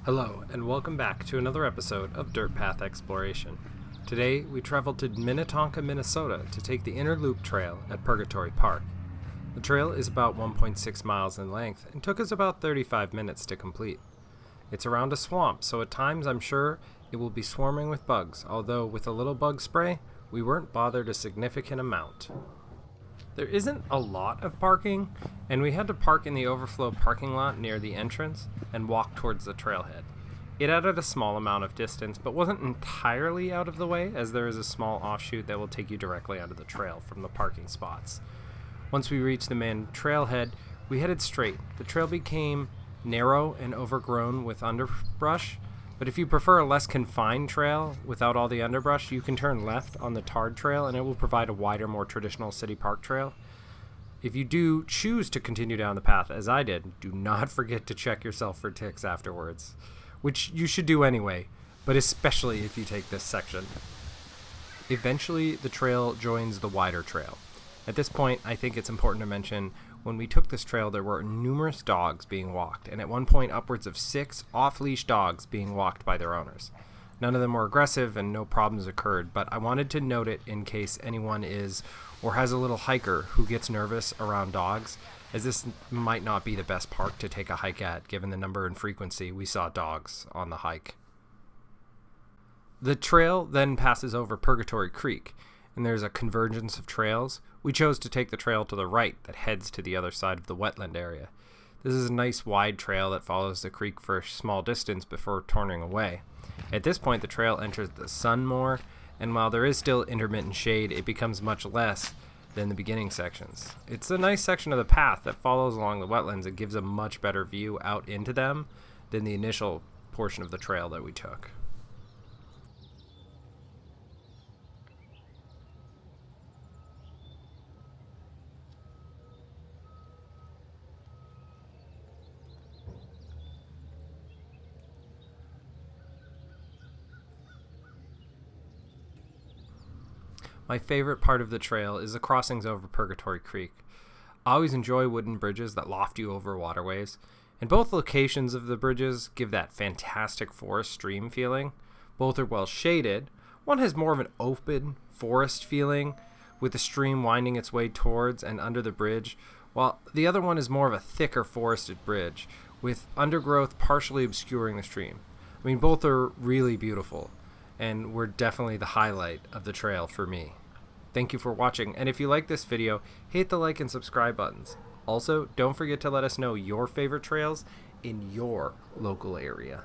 Hello, and welcome back to another episode of Dirt Path Exploration. Today, we traveled to Minnetonka, Minnesota to take the Inner Loop Trail at Purgatory Park. The trail is about 1.6 miles in length and took us about 35 minutes to complete. It's around a swamp, so at times I'm sure it will be swarming with bugs, although with a little bug spray, we weren't bothered a significant amount. There isn't a lot of parking, and we had to park in the overflow parking lot near the entrance and walk towards the trailhead. It added a small amount of distance, but wasn't entirely out of the way, as there is a small offshoot that will take you directly onto the trail from the parking spots. Once we reached the main trailhead, we headed straight. The trail became narrow and overgrown with underbrush, but if you prefer a less confined trail without all the underbrush, you can turn left on the tarred trail and it will provide a wider, more traditional city park trail. If you do choose to continue down the path, as I did, do not forget to check yourself for ticks afterwards, which you should do anyway, but especially if you take this section. Eventually, the trail joins the wider trail. At this point, I think it's important to mention when we took this trail, there were numerous dogs being walked, and at one point upwards of 6 off-leash dogs being walked by their owners. None of them were aggressive and no problems occurred, but I wanted to note it in case anyone is or has a little hiker who gets nervous around dogs, as this might not be the best park to take a hike at given the number and frequency we saw dogs on the hike. The trail then passes over Purgatory Creek, and there's a convergence of trails. We chose to take the trail to the right that heads to the other side of the wetland area. This is a nice wide trail that follows the creek for a small distance before turning away. At this point, the trail enters the sun more, and while there is still intermittent shade, it becomes much less than the beginning sections. It's a nice section of the path that follows along the wetlands and gives a much better view out into them than the initial portion of the trail that we took. My favorite part of the trail is the crossings over Purgatory Creek. I always enjoy wooden bridges that loft you over waterways, and both locations of the bridges give that fantastic forest stream feeling. Both are well shaded. One has more of an open forest feeling, with the stream winding its way towards and under the bridge, while the other one is more of a thicker forested bridge, with undergrowth partially obscuring the stream. I mean, both are really beautiful, and were definitely the highlight of the trail for me. Thank you for watching, and if you like this video, hit the like and subscribe buttons. Also, don't forget to let us know your favorite trails in your local area.